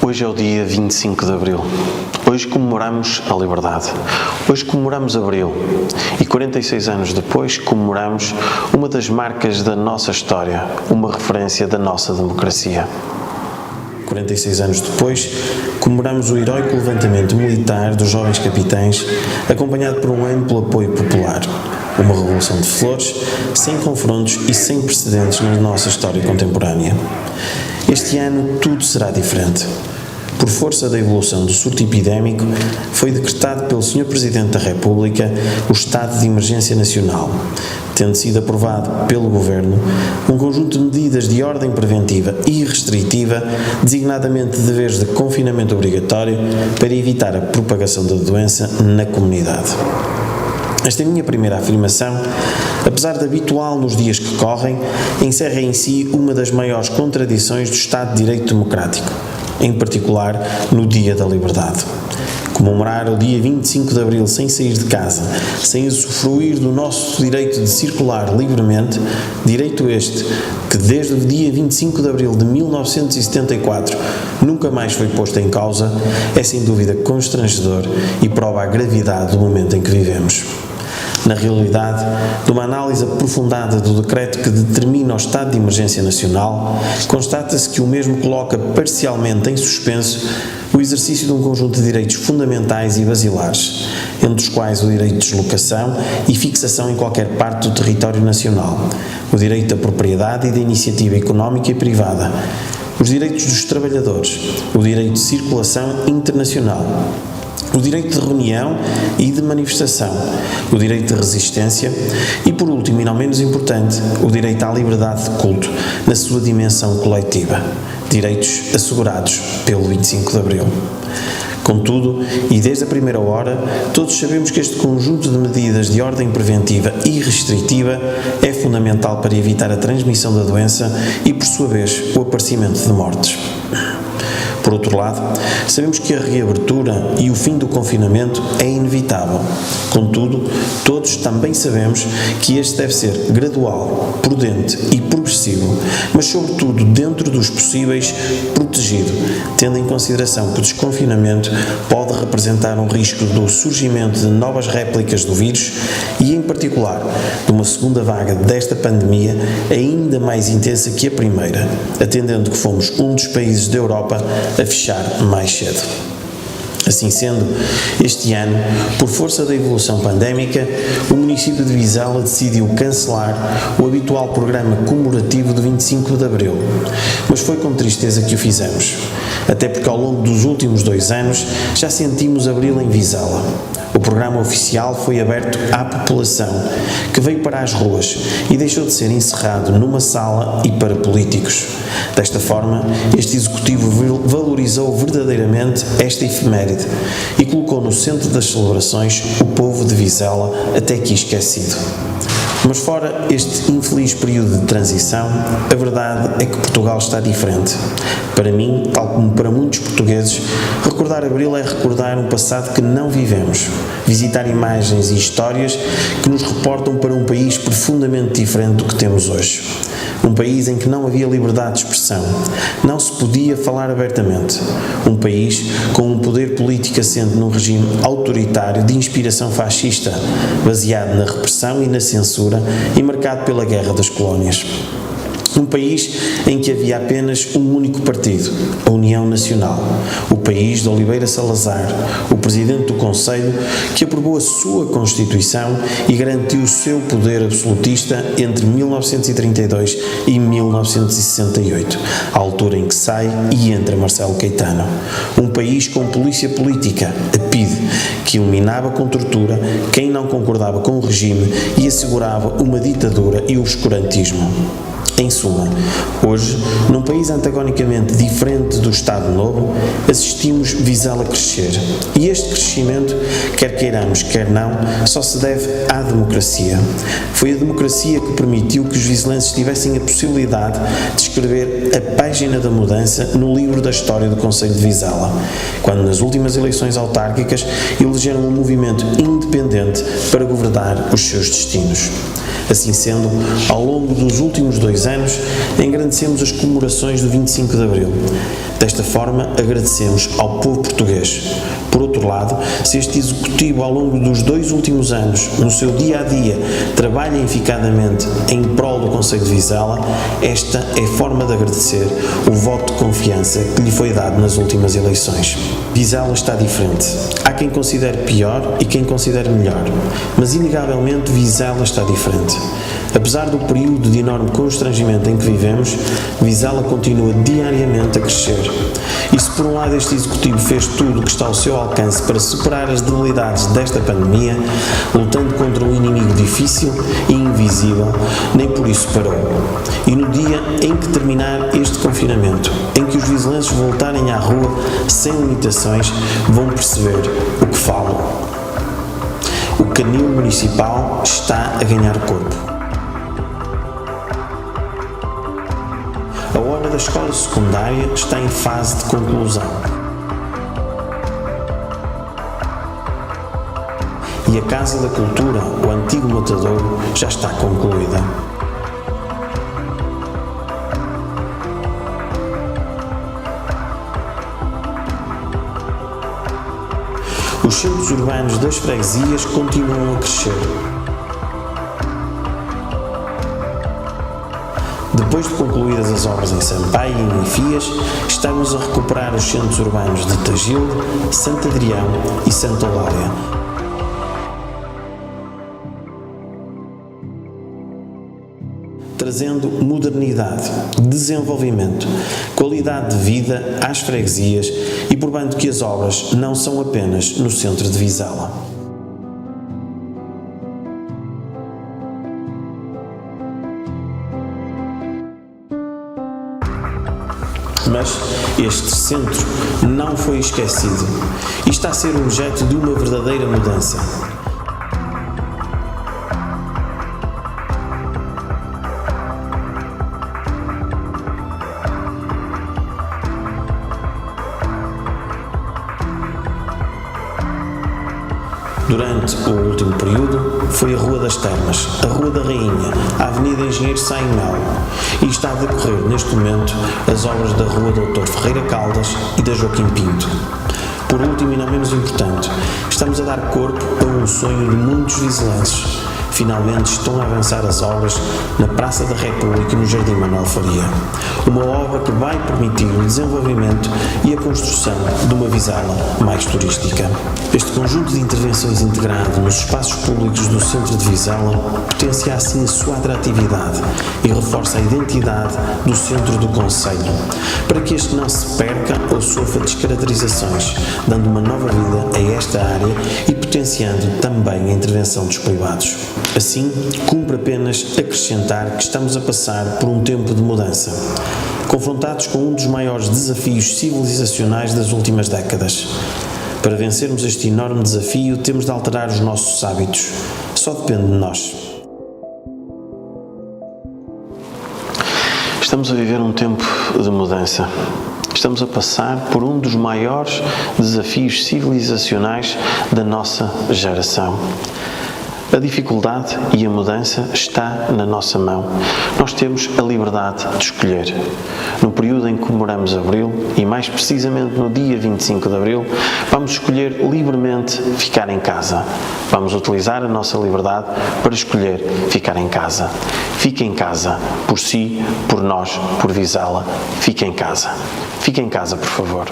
Hoje é o dia 25 de Abril. Hoje comemoramos a liberdade. Hoje comemoramos Abril. E 46 anos depois comemoramos uma das marcas da nossa história, uma referência da nossa democracia. 46 anos depois, comemoramos o heróico levantamento militar dos jovens capitães, acompanhado por um amplo apoio popular. Uma revolução de flores, sem confrontos e sem precedentes na nossa história contemporânea. Este ano tudo será diferente. Por força da evolução do surto epidémico, foi decretado pelo Sr. Presidente da República o estado de emergência nacional, tendo sido aprovado pelo Governo um conjunto de medidas de ordem preventiva e restritiva, designadamente deveres de confinamento obrigatório, para evitar a propagação da doença na comunidade. Esta minha primeira afirmação, apesar de habitual nos dias que correm, encerra em si uma das maiores contradições do Estado de Direito Democrático, em particular no Dia da Liberdade. Comemorar o dia 25 de Abril sem sair de casa, sem usufruir do nosso direito de circular livremente, direito este que desde o dia 25 de Abril de 1974 nunca mais foi posto em causa, é sem dúvida constrangedor e prova a gravidade do momento em que vivemos. Na realidade, de uma análise aprofundada do decreto que determina o estado de emergência nacional, constata-se que o mesmo coloca parcialmente em suspenso o exercício de um conjunto de direitos fundamentais e basilares, entre os quais o direito de deslocação e fixação em qualquer parte do território nacional, o direito à propriedade e da iniciativa económica e privada, os direitos dos trabalhadores, o direito de circulação internacional, o direito de reunião e de manifestação, o direito de resistência e, por último e não menos importante, o direito à liberdade de culto na sua dimensão coletiva, direitos assegurados pelo 25 de Abril. Contudo, e desde a primeira hora, todos sabemos que este conjunto de medidas de ordem preventiva e restritiva é fundamental para evitar a transmissão da doença e, por sua vez, o aparecimento de mortes. Por outro lado, sabemos que a reabertura e o fim do confinamento é inevitável. Contudo, todos também sabemos que este deve ser gradual, prudente e progressivo, mas sobretudo dentro dos possíveis, protegido, tendo em consideração que o desconfinamento pode representar um risco do surgimento de novas réplicas do vírus e, em particular, de uma segunda vaga desta pandemia ainda mais intensa que a primeira, atendendo que fomos um dos países da Europa a fechar mais cedo. Assim sendo, este ano, por força da evolução pandémica, o município de Vizela decidiu cancelar o habitual programa comemorativo do 25 de Abril, mas foi com tristeza que o fizemos, até porque ao longo dos últimos 2 anos já sentimos Abril em Vizela. O programa oficial foi aberto à população, que veio para as ruas e deixou de ser encerrado numa sala e para políticos. Desta forma, este Executivo valorizou verdadeiramente esta efeméride e colocou no centro das celebrações o povo de Vizela, até aqui esquecido. Mas fora este infeliz período de transição, a verdade é que Portugal está diferente. Para mim, tal como para muitos portugueses, recordar Abril é recordar um passado que não vivemos, visitar imagens e histórias que nos reportam para um país profundamente diferente do que temos hoje. Um país em que não havia liberdade de expressão, não se podia falar abertamente. Um país com um poder político assente num regime autoritário de inspiração fascista, baseado na repressão e na censura e marcado pela Guerra das Colónias. Um país em que havia apenas um único partido, a União Nacional, o país de Oliveira Salazar, o presidente do Conselho, que aprovou a sua Constituição e garantiu o seu poder absolutista entre 1932 e 1968, a altura em que sai e entra Marcelo Caetano. Um país com polícia política, a PIDE, que eliminava com tortura quem não concordava com o regime e assegurava uma ditadura e o obscurantismo. Em suma, hoje, num país antagonicamente diferente do Estado Novo, assistimos Vizela crescer. E este crescimento, quer queiramos, quer não, só se deve à democracia. Foi a democracia que permitiu que os vizelenses tivessem a possibilidade de escrever a página da mudança no livro da história do Conselho de Vizela, quando nas últimas eleições autárquicas elegeram um movimento independente para governar os seus destinos. Assim sendo, ao longo dos últimos 2 anos, engrandecemos as comemorações do 25 de Abril. Desta forma, agradecemos ao povo português. Por outro lado, se este Executivo, ao longo dos 2 últimos anos, no seu dia-a-dia, trabalha eficazmente em prol do concelho de Vizela, esta é a forma de agradecer o voto de confiança que lhe foi dado nas últimas eleições. Vizela está diferente. Há quem considere pior e quem considere melhor, mas inegavelmente Vizela está diferente. Apesar do período de enorme constrangimento em que vivemos, Vizela continua diariamente a crescer. E se por um lado este Executivo fez tudo o que está ao seu alcance para superar as debilidades desta pandemia, lutando contra um inimigo difícil e invisível, nem por isso parou. E no dia em que terminar este confinamento, em que os vizelenses voltarem à rua sem limitações, vão perceber o que falam. O canil municipal está a ganhar corpo. A hora da escola secundária está em fase de conclusão. E a Casa da Cultura, o antigo Matadouro, já está concluída. Os centros urbanos das freguesias continuam a crescer. Depois de concluídas as obras em Sampaio e em Enfias, estamos a recuperar os centros urbanos de Tagilde, Santo Adrião e Santa Eulália. Trazendo modernidade, desenvolvimento, qualidade de vida às freguesias e provando que as obras não são apenas no centro de Vizela. Mas este centro não foi esquecido e está a ser objeto de uma verdadeira mudança. Durante o último período, foi a Rua das Termas, a Rua da Rainha, a Avenida Engenheiro Sainho Melo e está a decorrer neste momento as obras da Rua Doutor Ferreira Caldas e da Joaquim Pinto. Por último e não menos importante, estamos a dar corpo a um sonho de muitos vizelenses. Finalmente estão a avançar as obras na Praça da República e no Jardim Manuel Faria. Uma obra que vai permitir o desenvolvimento e a construção de uma Vizela mais turística. Este conjunto de intervenções integrado nos espaços públicos do centro de Vizela potencia assim a sua atratividade e reforça a identidade do centro do concelho, para que este não se perca ou sofra descaracterizações, dando uma nova vida a esta área e potenciando também a intervenção dos privados. Assim, cumpre apenas acrescentar que estamos a passar por um tempo de mudança, confrontados com um dos maiores desafios civilizacionais das últimas décadas. Para vencermos este enorme desafio, temos de alterar os nossos hábitos. Só depende de nós. Estamos a viver um tempo de mudança. Estamos a passar por um dos maiores desafios civilizacionais da nossa geração. A dificuldade e a mudança está na nossa mão. Nós temos a liberdade de escolher. No período em que comemoramos Abril, e mais precisamente no dia 25 de Abril, vamos escolher livremente ficar em casa. Vamos utilizar a nossa liberdade para escolher ficar em casa. Fique em casa, por si, por nós, por Vizela. Fique em casa. Fique em casa, por favor.